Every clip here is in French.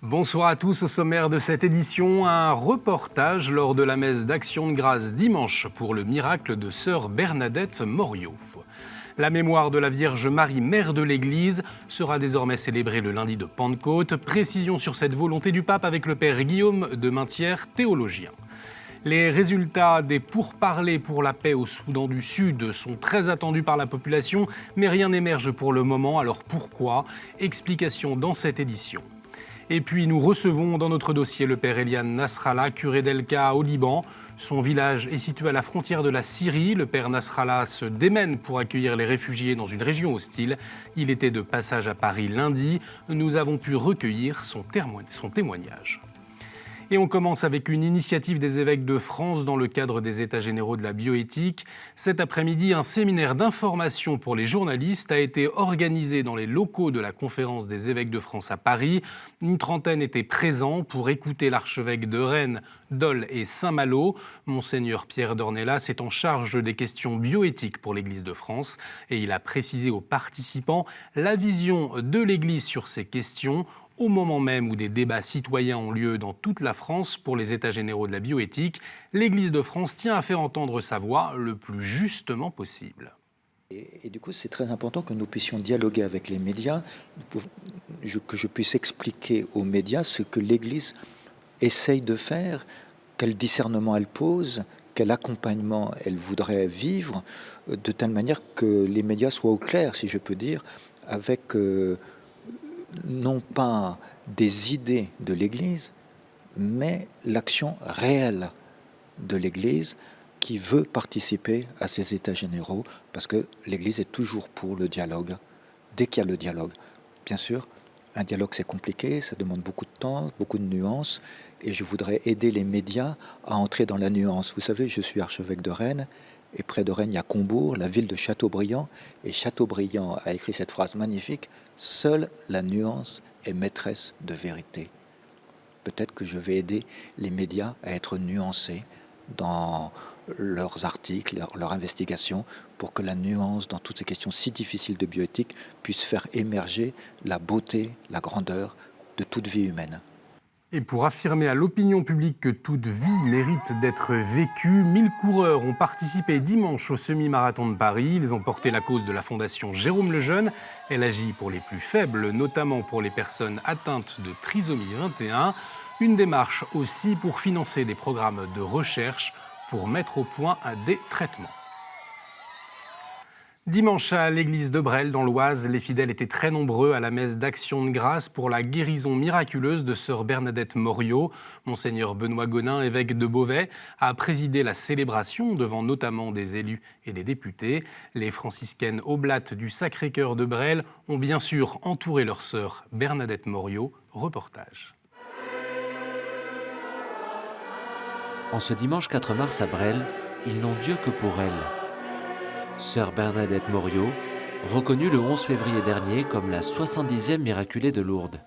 Bonsoir à tous. Au sommaire de cette édition, un reportage lors de la messe d'Action de Grâce dimanche pour le miracle de sœur Bernadette Moriot. La mémoire de la Vierge Marie, mère de l'Église, sera désormais célébrée le lundi de Pentecôte. Précision sur cette volonté du pape avec le père Guillaume de Maintière, théologien. Les résultats des pourparlers pour la paix au Soudan du Sud sont très attendus par la population, mais rien n'émerge pour le moment. Alors pourquoi? Explication dans cette édition. Et puis nous recevons dans notre dossier le père Eliane Nasrallah, curé d'Elka au Liban. Son village est situé à la frontière de la Syrie. Le père Nasrallah se démène pour accueillir les réfugiés dans une région hostile. Il était de passage à Paris lundi. Nous avons pu recueillir son témoignage. Et on commence avec une initiative des évêques de France dans le cadre des États généraux de la bioéthique. Cet après-midi, un séminaire d'information pour les journalistes a été organisé dans les locaux de la conférence des évêques de France à Paris. Une trentaine étaient présents pour écouter l'archevêque de Rennes, Dole et Saint-Malo. Monseigneur Pierre Dornelas est en charge des questions bioéthiques pour l'Église de France et il a précisé aux participants la vision de l'Église sur ces questions au moment même où des débats citoyens ont lieu dans toute la France pour les États généraux de la bioéthique. L'Église de France tient à faire entendre sa voix le plus justement possible. Et du coup, c'est très important que nous puissions dialoguer avec les médias, que je puisse expliquer aux médias ce que l'Église essaye de faire, quel discernement elle pose, quel accompagnement elle voudrait vivre, de telle manière que les médias soient au clair, si je peux dire, avec non pas des idées de l'Église, mais l'action réelle de l'Église qui veut participer à ces États généraux, parce que l'Église est toujours pour le dialogue, dès qu'il y a le dialogue. Bien sûr, un dialogue c'est compliqué, ça demande beaucoup de temps, beaucoup de nuances, et je voudrais aider les médias à entrer dans la nuance. Vous savez, je suis archevêque de Rennes, et près de Rennes, il y a Combourg, la ville de Chateaubriand, et Chateaubriand a écrit cette phrase magnifique: « Seule la nuance est maîtresse de vérité ». Peut-être que je vais aider les médias à être nuancés dans leurs articles, leurs investigations, pour que la nuance dans toutes ces questions si difficiles de bioéthique puisse faire émerger la beauté, la grandeur de toute vie humaine. Et pour affirmer à l'opinion publique que toute vie mérite d'être vécue, 1000 coureurs ont participé dimanche au semi-marathon de Paris. Ils ont porté la cause de la Fondation Jérôme Lejeune. Elle agit pour les plus faibles, notamment pour les personnes atteintes de trisomie 21. Une démarche aussi pour financer des programmes de recherche pour mettre au point des traitements. Dimanche à l'église de Bresles, dans l'Oise, les fidèles étaient très nombreux à la messe d'Action de Grâce pour la guérison miraculeuse de sœur Bernadette Moriot. Monseigneur Benoît Gonin, évêque de Beauvais, a présidé la célébration devant notamment des élus et des députés. Les franciscaines oblates du Sacré-Cœur de Bresles ont bien sûr entouré leur sœur Bernadette Moriot. Reportage. En ce dimanche 4 mars à Bresles, ils n'ont Dieu que pour elle. Sœur Bernadette Moriot, reconnue le 11 février dernier comme la 70e miraculée de Lourdes.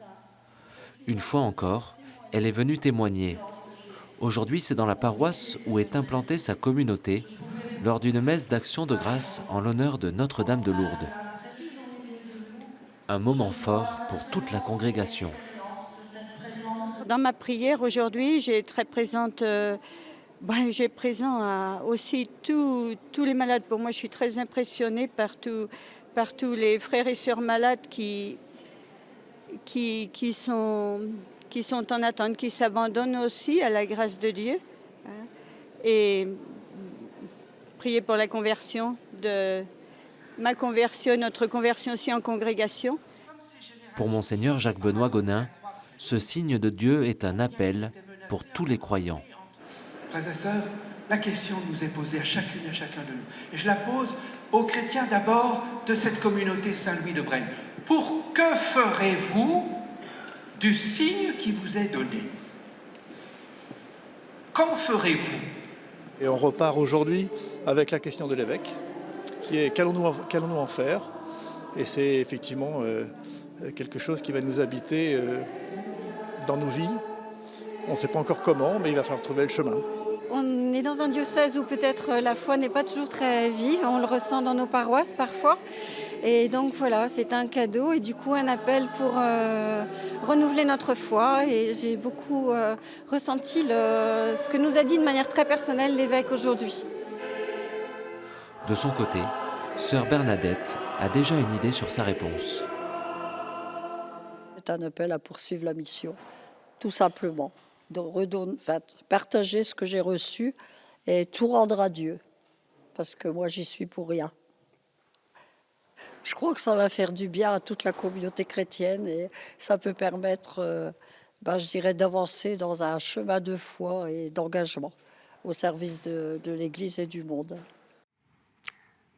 Une fois encore, elle est venue témoigner. Aujourd'hui, c'est dans la paroisse où est implantée sa communauté, lors d'une messe d'Action de Grâce en l'honneur de Notre-Dame de Lourdes. Un moment fort pour toute la congrégation. Dans ma prière aujourd'hui, j'ai très présente... j'ai présent aussi tous les malades. Pour moi, je suis très impressionnée par tous les frères et sœurs malades qui sont en attente, qui s'abandonnent aussi à la grâce de Dieu. Et prier pour la conversion, ma conversion, notre conversion aussi en congrégation. Pour Monseigneur Jacques-Benoît Gonin, ce signe de Dieu est un appel pour tous les croyants. Frères et sœurs, la question nous est posée à chacune et à chacun de nous. Et je la pose aux chrétiens d'abord de cette communauté Saint-Louis de Bresles. Pour que ferez-vous du signe qui vous est donné? Qu'en ferez-vous? Et on repart aujourd'hui avec la question de l'évêque, qui est qu'allons-nous en faire? Et c'est effectivement quelque chose qui va nous habiter dans nos vies. On ne sait pas encore comment, mais il va falloir trouver le chemin. On est dans un diocèse où peut-être la foi n'est pas toujours très vive, on le ressent dans nos paroisses parfois. Et donc voilà, c'est un cadeau et du coup un appel pour renouveler notre foi. Et j'ai beaucoup ressenti ce que nous a dit de manière très personnelle l'évêque aujourd'hui. De son côté, sœur Bernadette a déjà une idée sur sa réponse. C'est un appel à poursuivre la mission, tout simplement. Partager ce que j'ai reçu et tout rendre à Dieu, parce que moi j'y suis pour rien. Je crois que ça va faire du bien à toute la communauté chrétienne et ça peut permettre, je dirais, d'avancer dans un chemin de foi et d'engagement au service de l'Église et du monde.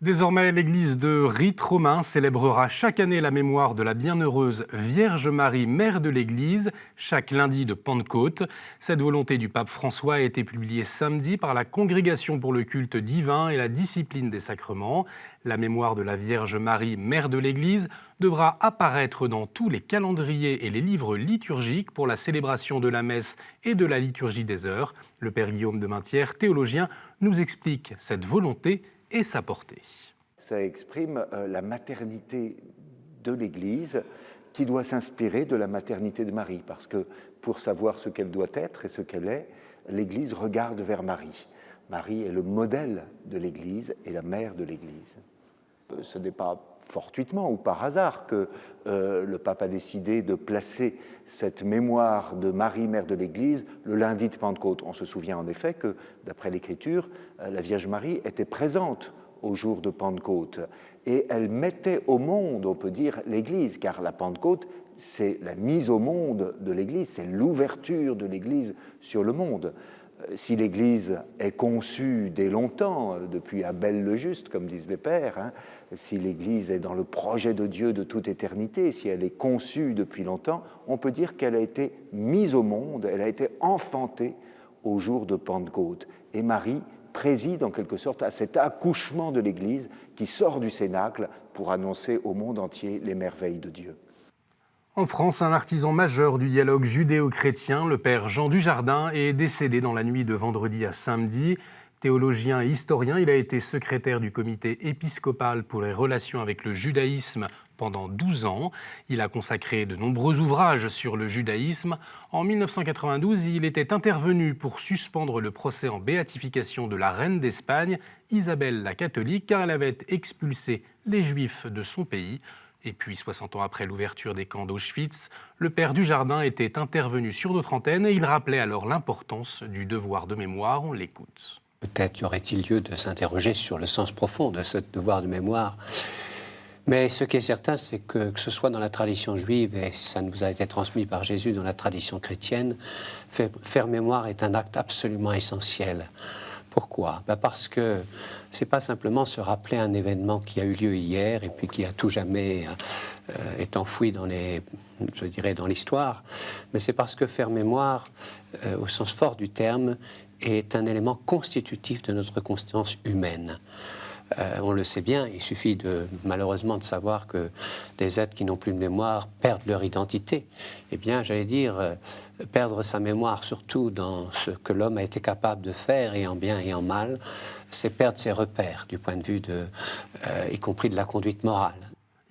Désormais, l'église de rite romain célébrera chaque année la mémoire de la bienheureuse Vierge Marie, mère de l'église, chaque lundi de Pentecôte. Cette volonté du pape François a été publiée samedi par la Congrégation pour le culte divin et la discipline des sacrements. La mémoire de la Vierge Marie, mère de l'église, devra apparaître dans tous les calendriers et les livres liturgiques pour la célébration de la messe et de la liturgie des heures. Le père Guillaume de Maintière, théologien, nous explique cette volonté et sa portée. Ça exprime la maternité de l'Église qui doit s'inspirer de la maternité de Marie, parce que pour savoir ce qu'elle doit être et ce qu'elle est, l'Église regarde vers Marie. Marie est le modèle de l'Église et la mère de l'Église. Ce n'est pas fortuitement ou par hasard que le pape a décidé de placer cette mémoire de Marie, mère de l'Église, le lundi de Pentecôte. On se souvient en effet que, d'après l'Écriture, la Vierge Marie était présente au jour de Pentecôte et elle mettait au monde, on peut dire, l'Église, car la Pentecôte, c'est la mise au monde de l'Église, c'est l'ouverture de l'Église sur le monde. Si l'Église est conçue dès longtemps, depuis Abel le Juste, comme disent les pères, si l'Église est dans le projet de Dieu de toute éternité, si elle est conçue depuis longtemps, on peut dire qu'elle a été mise au monde, elle a été enfantée au jour de Pentecôte. Et Marie préside en quelque sorte à cet accouchement de l'Église qui sort du cénacle pour annoncer au monde entier les merveilles de Dieu. En France, un artisan majeur du dialogue judéo-chrétien, le père Jean Dujardin, est décédé dans la nuit de vendredi à samedi. Théologien et historien, il a été secrétaire du comité épiscopal pour les relations avec le judaïsme pendant 12 ans. Il a consacré de nombreux ouvrages sur le judaïsme. En 1992, il était intervenu pour suspendre le procès en béatification de la reine d'Espagne, Isabelle la catholique, car elle avait expulsé les Juifs de son pays. Et puis, 60 ans après l'ouverture des camps d'Auschwitz, le père Dujardin était intervenu sur notre antenne et il rappelait alors l'importance du devoir de mémoire. On l'écoute. Peut-être y aurait-il lieu de s'interroger sur le sens profond de ce devoir de mémoire. Mais ce qui est certain, c'est que ce soit dans la tradition juive, et ça nous a été transmis par Jésus dans la tradition chrétienne, faire mémoire est un acte absolument essentiel. Pourquoi ? Parce que ce n'est pas simplement se rappeler un événement qui a eu lieu hier et puis qui a tout jamais est enfoui dans l'histoire, mais c'est parce que faire mémoire, au sens fort du terme, est un élément constitutif de notre conscience humaine. On le sait bien, il suffit malheureusement de savoir que des êtres qui n'ont plus de mémoire perdent leur identité. Eh bien, j'allais dire, perdre sa mémoire, surtout dans ce que l'homme a été capable de faire, et en bien et en mal, c'est perdre ses repères, du point de vue y compris de la conduite morale.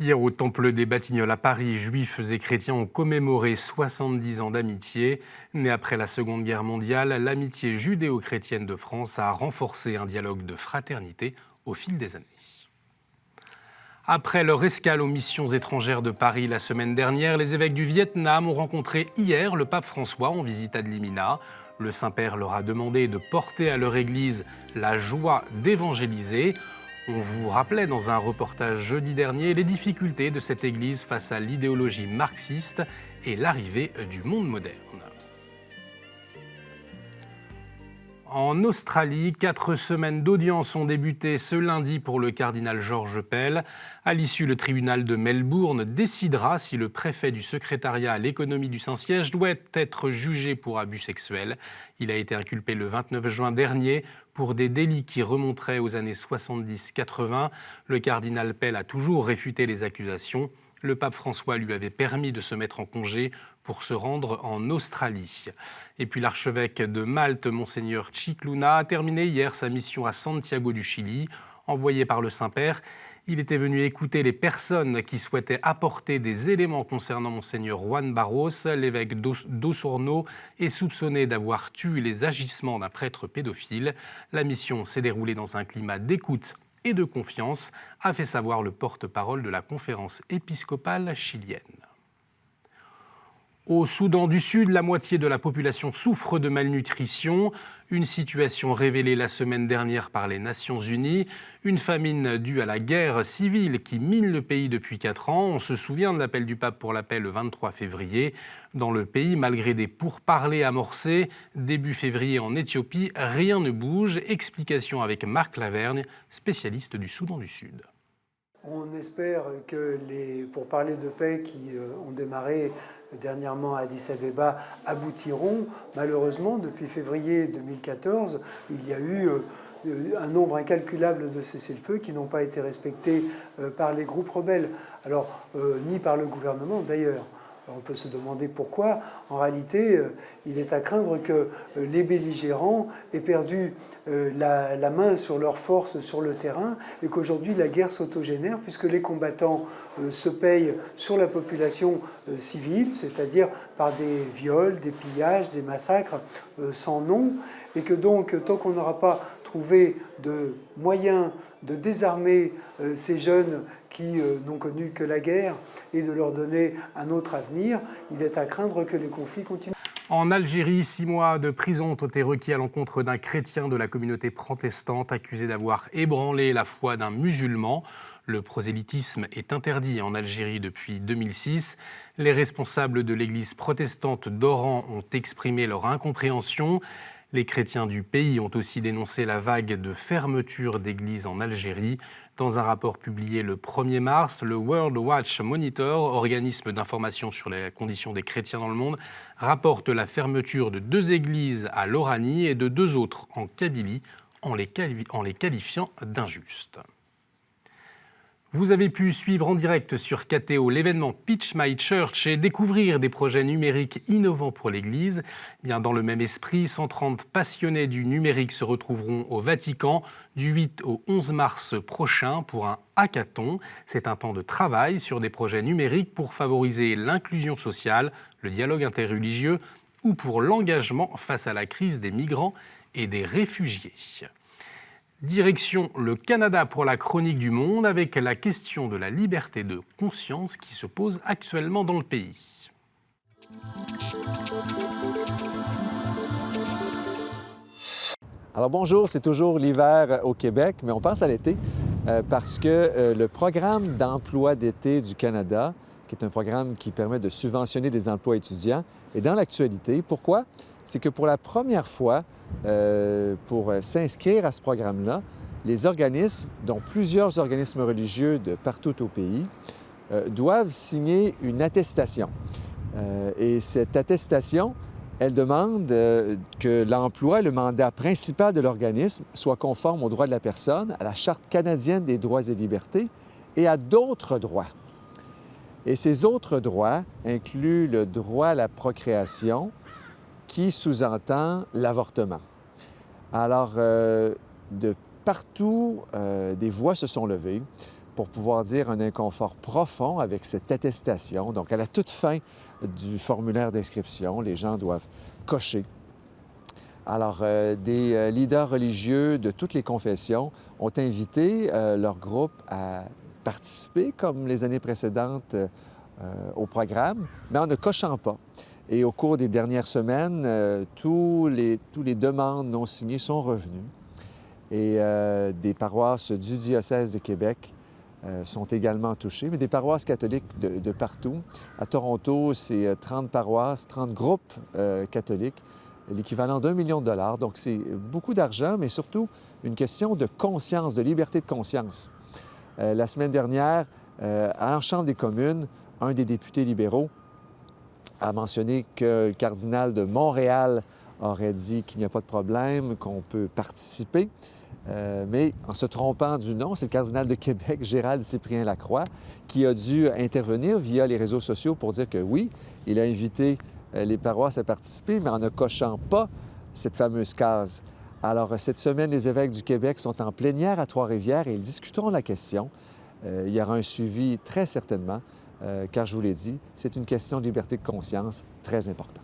Hier, au Temple des Batignolles à Paris, juifs et chrétiens ont commémoré 70 ans d'amitié. Née après la Seconde Guerre mondiale, l'amitié judéo-chrétienne de France a renforcé un dialogue de fraternité au fil des années. Après leur escale aux missions étrangères de Paris la semaine dernière, les évêques du Vietnam ont rencontré hier le pape François en visite ad limina. Le Saint-Père leur a demandé de porter à leur Église la joie d'évangéliser. On vous rappelait dans un reportage jeudi dernier les difficultés de cette Église face à l'idéologie marxiste et l'arrivée du monde moderne. En Australie, 4 semaines d'audience ont débuté ce lundi pour le cardinal George Pell. À l'issue, le tribunal de Melbourne décidera si le préfet du secrétariat à l'économie du Saint-Siège doit être jugé pour abus sexuels. Il a été inculpé le 29 juin dernier pour des délits qui remonteraient aux années 70-80. Le cardinal Pell a toujours réfuté les accusations. Le pape François lui avait permis de se mettre en congé pour se rendre en Australie. Et puis l'archevêque de Malte, Monseigneur Chicluna, a terminé hier sa mission à Santiago du Chili. Envoyé par le Saint-Père, il était venu écouter les personnes qui souhaitaient apporter des éléments concernant Monseigneur Juan Barros. L'évêque d'Osorno est soupçonné d'avoir tué les agissements d'un prêtre pédophile. La mission s'est déroulée dans un climat d'écoute et de confiance, a fait savoir le porte-parole de la conférence épiscopale chilienne. Au Soudan du Sud, la moitié de la population souffre de malnutrition, une situation révélée la semaine dernière par les Nations Unies, une famine due à la guerre civile qui mine le pays depuis 4 ans. On se souvient de l'appel du pape pour la paix le 23 février. Dans le pays, malgré des pourparlers amorcés, début février en Éthiopie, rien ne bouge. Explication avec Marc Lavergne, spécialiste du Soudan du Sud. On espère que les pourparlers de paix qui ont démarré dernièrement à Addis Abeba aboutiront. Malheureusement, depuis février 2014, il y a eu un nombre incalculable de cessez-le-feu qui n'ont pas été respectés par les groupes rebelles, alors ni par le gouvernement d'ailleurs. On peut se demander pourquoi. En réalité, il est à craindre que les belligérants aient perdu la main sur leurs forces sur le terrain et qu'aujourd'hui la guerre s'autogénère puisque les combattants se payent sur la population civile, c'est-à-dire par des viols, des pillages, des massacres sans nom, et que donc tant qu'on n'aura pas trouvé de moyens de désarmer ces jeunes qui n'ont connu que la guerre et de leur donner un autre avenir, il est à craindre que les conflits continuent. En Algérie, 6 mois de prison ont été requis à l'encontre d'un chrétien de la communauté protestante accusé d'avoir ébranlé la foi d'un musulman. Le prosélytisme est interdit en Algérie depuis 2006. Les responsables de l'église protestante d'Oran ont exprimé leur incompréhension. Les chrétiens du pays ont aussi dénoncé la vague de fermeture d'églises en Algérie. Dans un rapport publié le 1er mars, le World Watch Monitor, organisme d'information sur les conditions des chrétiens dans le monde, rapporte la fermeture de 2 églises à l'Oranie et de 2 autres en Kabylie, en les qualifiant d'injustes. Vous avez pu suivre en direct sur KTO l'événement Pitch My Church et découvrir des projets numériques innovants pour l'Église. Bien dans le même esprit, 130 passionnés du numérique se retrouveront au Vatican du 8 au 11 mars prochain pour un hackathon. C'est un temps de travail sur des projets numériques pour favoriser l'inclusion sociale, le dialogue interreligieux ou pour l'engagement face à la crise des migrants et des réfugiés. Direction le Canada pour la chronique du monde avec la question de la liberté de conscience qui se pose actuellement dans le pays. Alors bonjour, c'est toujours l'hiver au Québec, mais on pense à l'été parce que le programme d'emploi d'été du Canada, qui est un programme qui permet de subventionner des emplois étudiants, est dans l'actualité. Pourquoi? C'est que pour la première fois, pour s'inscrire à ce programme-là, les organismes, dont plusieurs organismes religieux de partout au pays, doivent signer une attestation. Et cette attestation, elle demande que l'emploi, le mandat principal de l'organisme soit conforme aux droits de la personne, à la Charte canadienne des droits et libertés et à d'autres droits. Et ces autres droits incluent le droit à la procréation, qui sous-entend l'avortement. Alors, de partout, des voix se sont levées pour pouvoir dire un inconfort profond avec cette attestation. Donc, à la toute fin du formulaire d'inscription, les gens doivent cocher. Alors, des leaders religieux de toutes les confessions ont invité leur groupe à participer, comme les années précédentes, au programme, mais en ne cochant pas. Et au cours des dernières semaines, tous les demandes non signées sont revenues. Et des paroisses du diocèse de Québec sont également touchées, mais des paroisses catholiques de partout. À Toronto, c'est 30 paroisses, 30 groupes catholiques, l'équivalent d'1 million de dollars. Donc c'est beaucoup d'argent, mais surtout une question de conscience, de liberté de conscience. La semaine dernière, à la Chambre des communes, un des députés libéraux a mentionné que le cardinal de Montréal aurait dit qu'il n'y a pas de problème, qu'on peut participer. Mais en se trompant du nom, c'est le cardinal de Québec, Gérald Cyprien Lacroix, qui a dû intervenir via les réseaux sociaux pour dire que oui, il a invité les paroisses à participer, mais en ne cochant pas cette fameuse case. Alors, cette semaine, les évêques du Québec sont en plénière à Trois-Rivières et ils discuteront la question. Il y aura un suivi très certainement, car je vous l'ai dit, c'est une question de liberté de conscience très importante.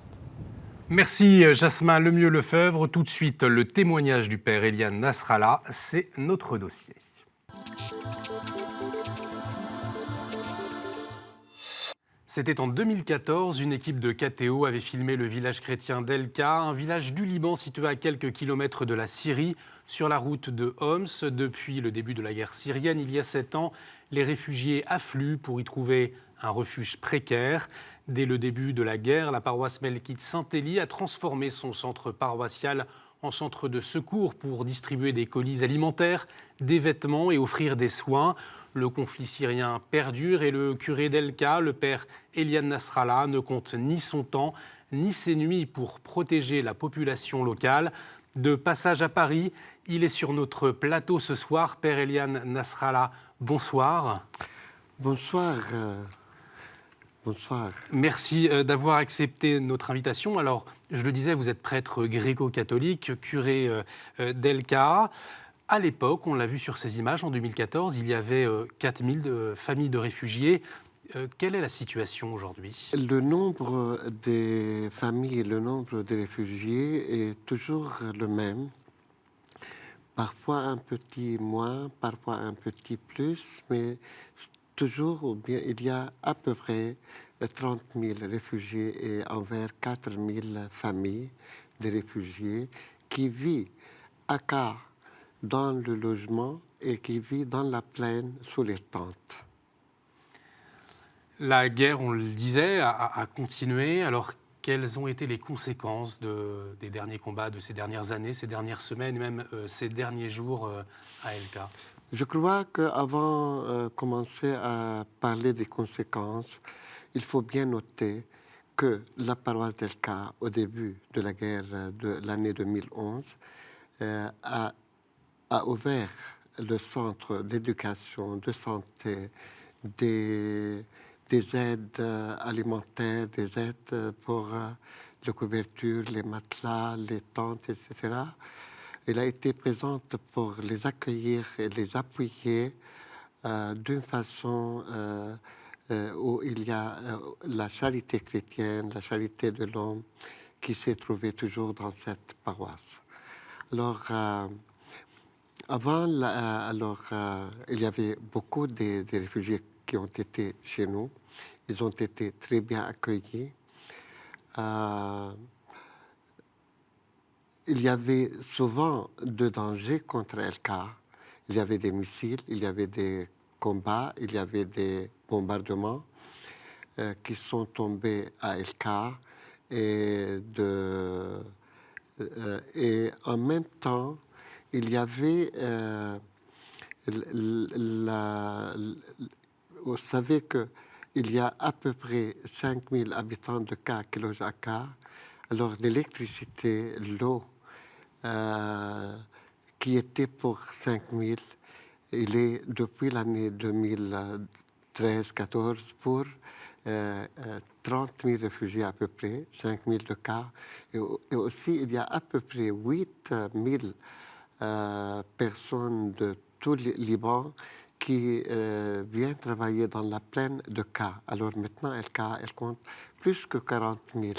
Merci Jasmin Lemieux-Lefebvre. Tout de suite, le témoignage du père Eliane Nasrallah, c'est notre dossier. C'était en 2014, une équipe de KTO avait filmé le village chrétien d'Elka, un village du Liban situé à quelques kilomètres de la Syrie, sur la route de Homs. Depuis le début de la guerre syrienne, il y a 7 ans, les réfugiés affluent pour y trouver un refuge précaire. Dès le début de la guerre, la paroisse Melkite Saint-Élie a transformé son centre paroissial en centre de secours pour distribuer des colis alimentaires, des vêtements et offrir des soins. Le conflit syrien perdure et le curé d'Elka, le père Eliane Nasrallah, ne compte ni son temps ni ses nuits pour protéger la population locale. De passage à Paris, il est sur notre plateau ce soir. Père Eliane Nasrallah, bonsoir. Bonsoir. Bonsoir. Merci d'avoir accepté notre invitation. Alors, je le disais, vous êtes prêtre gréco-catholique, curé d'Elka. À l'époque, on l'a vu sur ces images, en 2014, il y avait 4000 familles de réfugiés. Quelle est la situation aujourd'hui? Le nombre des familles et le nombre des réfugiés est toujours le même. Parfois un petit moins, parfois un petit plus, mais toujours, ou bien, il y a à peu près 30 000 réfugiés et envers 4 000 familles de réfugiés qui vivent à Car dans le logement et qui vivent dans la plaine sous les tentes. La guerre, on le disait, a continué. Alors, quelles ont été les conséquences des derniers combats, de ces dernières années, ces dernières semaines, et même ces derniers jours à Elka? Je crois qu'avant de commencer à parler des conséquences, il faut bien noter que la paroisse d'Elka, au début de la guerre de l'année 2011, a ouvert le centre d'éducation, de santé, des aides alimentaires, des aides pour la couverture, les matelas, les tentes, etc. Elle a été présente pour les accueillir et les appuyer d'une façon où il y a la charité chrétienne, la charité de l'homme qui s'est trouvée toujours dans cette paroisse. Alors, il y avait beaucoup de réfugiés qui ont été chez nous. Ils ont été très bien accueillis. Il y avait souvent de dangers contre Elka. Il y avait des missiles, il y avait des combats, il y avait des bombardements qui sont tombés à Elka. Et en même temps, il y avait... vous savez qu'il y a à peu près 5000 habitants de Car qui logent à Car. Alors l'électricité, l'eau, qui était pour 5000, il est depuis l'année 2013-14 pour 30 000 réfugiés à peu près, 5000 de Car. Et aussi, il y a à peu près 8000 personnes de tout le Liban qui viennent travailler dans la plaine de Car. Alors maintenant, elle compte plus que 40 000.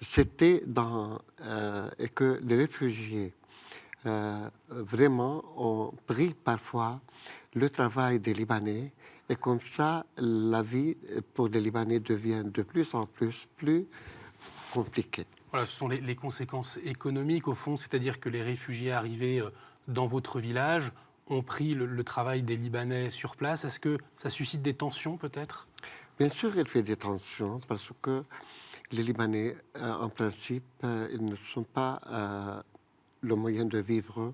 C'était et que les réfugiés vraiment ont pris parfois le travail des Libanais et comme ça, la vie pour les Libanais devient de plus en plus compliquée. Voilà, ce sont les conséquences économiques au fond, c'est-à-dire que les réfugiés arrivés dans votre village ont pris le travail des Libanais sur place. Est-ce que ça suscite des tensions peut-être? Bien sûr, il fait des tensions parce que les Libanais, en principe, ils ne sont pas le moyen de vivre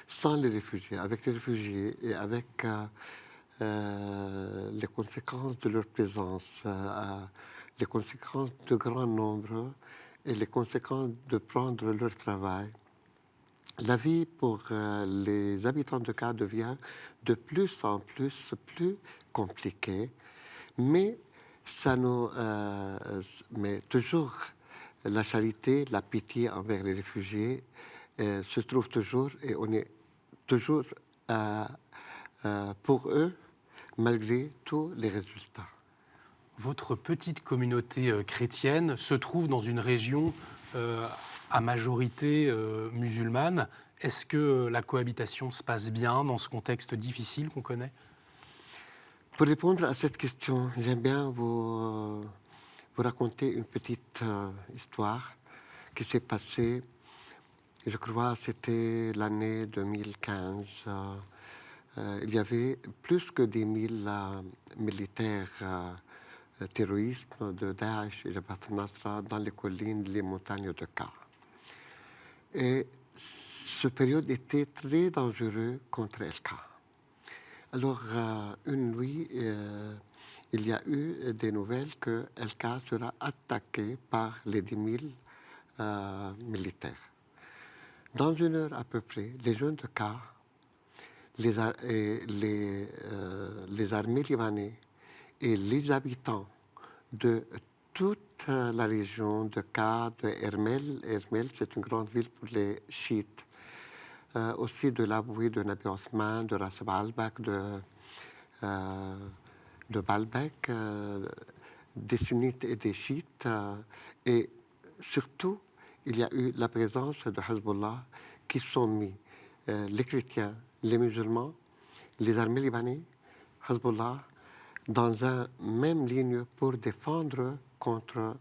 sans les réfugiés. Avec les réfugiés et avec les conséquences de leur présence, les conséquences de grand nombre et les conséquences de prendre leur travail. La vie pour les habitants de Ca devient de plus en plus compliquée, mais mais toujours la charité, la pitié envers les réfugiés se trouve toujours et on est toujours pour eux malgré tous les résultats. Votre petite communauté chrétienne se trouve dans une région à majorité musulmane. Est-ce que la cohabitation se passe bien dans ce contexte difficile qu'on connaît? Pour répondre à cette question, j'aime bien vous raconter une petite histoire qui s'est passée, je crois c'était l'année 2015. Il y avait plus que 10 000 militaires terroristes de Daesh et Jabhat al-Nusra dans les collines, les montagnes de Ca. Et cette période était très dangereuse contre El-Ca. Alors, une nuit, il y a eu des nouvelles que El-Ca sera attaqué par les 10 000 militaires. Dans une heure à peu près, les jeunes de Ca, les armées libanaises et les habitants de toute la région de Ca, de Hermel. Hermel, c'est une grande ville pour les chiites. Aussi de l'Aboué, de Nabi Osman, de Ras Baalbek, de Baalbek, des sunnites et des chiites. Et surtout, il y a eu la présence de Hezbollah qui sont mis les chrétiens, les musulmans, les armées libanaises, Hezbollah, dans une même ligne pour défendre contre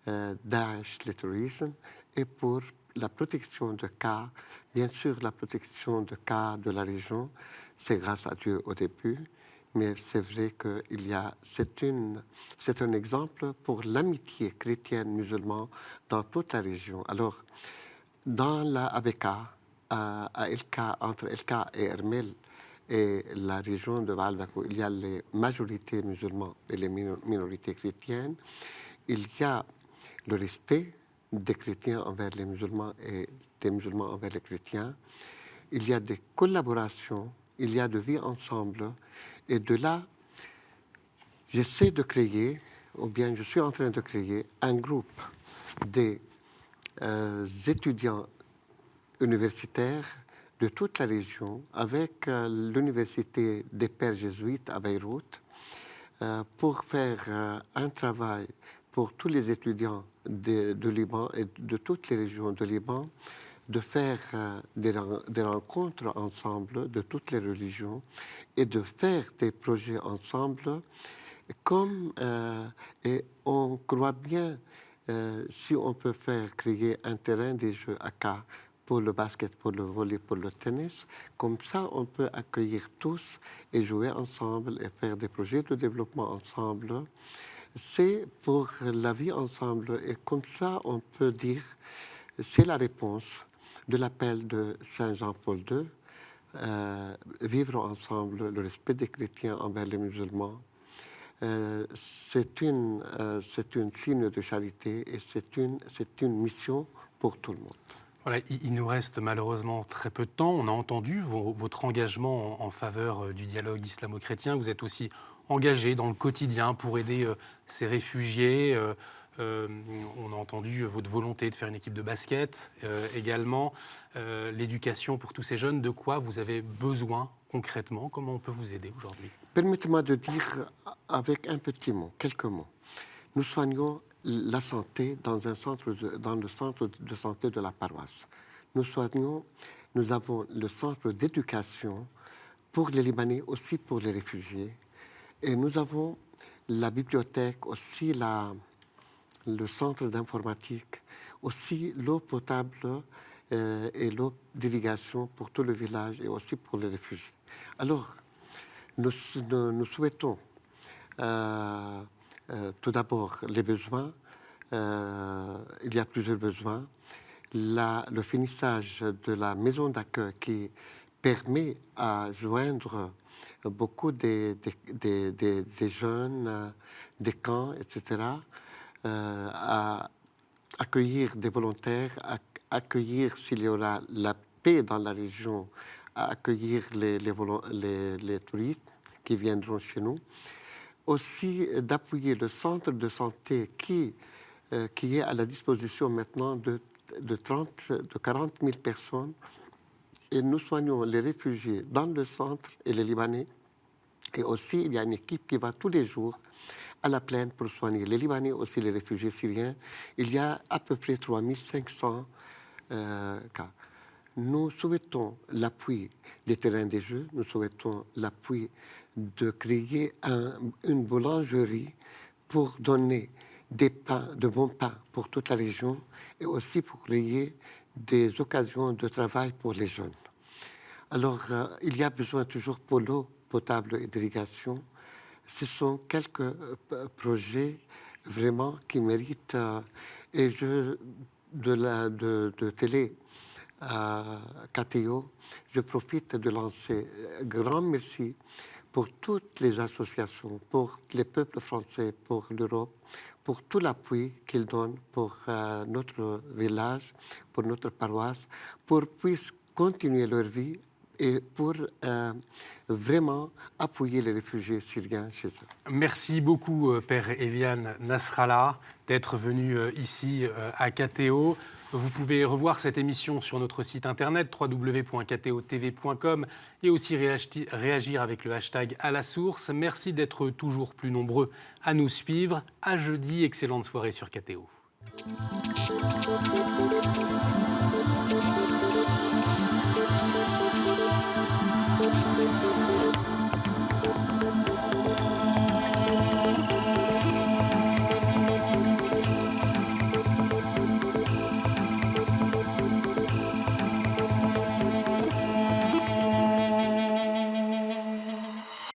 Daesh, le terrorisme, et pour la protection de Ca. Bien sûr, la protection de Ca, de la région, c'est grâce à Dieu au début, mais c'est vrai que c'est un exemple pour l'amitié chrétienne-musulmane dans toute la région. Alors, dans la ABK, à El-Ca, entre El-Ca et Hermel, et la région de Baalbek, où il y a les majorités musulmanes et les minorités chrétiennes, il y a le respect des chrétiens envers les musulmans et des musulmans envers les chrétiens. Il y a des collaborations, il y a de vie ensemble. Et de là, j'essaie de créer, ou bien je suis en train de créer, un groupe des étudiants universitaires de toute la région avec l'université des Pères jésuites à Beyrouth pour faire un travail pour tous les étudiants de Liban et de toutes les régions de Liban, de faire des rencontres ensemble de toutes les religions et de faire des projets ensemble et on croit bien si on peut faire créer un terrain des jeux à Ca pour le basket, pour le volley, pour le tennis, comme ça on peut accueillir tous et jouer ensemble et faire des projets de développement ensemble. C'est pour la vie ensemble et comme ça on peut dire c'est la réponse de l'appel de Saint Jean-Paul II, vivre ensemble, le respect des chrétiens envers les musulmans. C'est une signe de charité et c'est une mission pour tout le monde. Voilà, il nous reste malheureusement très peu de temps. On a entendu votre engagement en faveur du dialogue islamo-chrétien. Vous êtes aussi engagé dans le quotidien pour aider ces réfugiés. On a entendu votre volonté de faire une équipe de basket, également l'éducation pour tous ces jeunes. De quoi vous avez besoin concrètement? Comment on peut vous aider aujourd'hui? Permettez-moi de dire avec un petit mot, quelques mots. Nous soignons la santé dans le centre de santé de la paroisse. Nous avons le centre d'éducation pour les Libanais, aussi pour les réfugiés. Et nous avons la bibliothèque, aussi le centre d'informatique, aussi l'eau potable et l'eau d'irrigation pour tout le village et aussi pour les réfugiés. Alors, nous souhaitons tout d'abord les besoins. Il y a plusieurs besoins. Le finissage de la maison d'accueil qui permet à joindre beaucoup des jeunes, des camps, etc. à accueillir des volontaires, à accueillir, s'il y aura la paix dans la région, à accueillir les touristes qui viendront chez nous. Aussi d'appuyer le centre de santé qui est à la disposition maintenant de 40 000 personnes. Et nous soignons les réfugiés dans le centre et les Libanais. Et aussi, il y a une équipe qui va tous les jours à la plaine pour soigner les Libanais, aussi les réfugiés syriens. Il y a à peu près 3500 cas. Nous souhaitons l'appui des terrains des jeux, nous souhaitons l'appui de créer une boulangerie pour donner des pains, de bons pains pour toute la région et aussi pour créer des occasions de travail pour les jeunes. Alors, il y a besoin toujours pour l'eau potable et d'irrigation. Ce sont quelques projets vraiment qui méritent. Et de télé KTO, je profite de lancer un grand merci pour toutes les associations, pour les peuples français, pour l'Europe, pour tout l'appui qu'ils donnent pour notre village, pour notre paroisse, pour qu'ils puissent continuer leur vie et pour vraiment appuyer les réfugiés syriens chez eux. Merci beaucoup, Père Eliane Nasrallah, d'être venu ici à KTO. Vous pouvez revoir cette émission sur notre site internet www.ktotv.com et aussi réagir avec le hashtag à la source. Merci d'être toujours plus nombreux à nous suivre. À jeudi, excellente soirée sur KTO.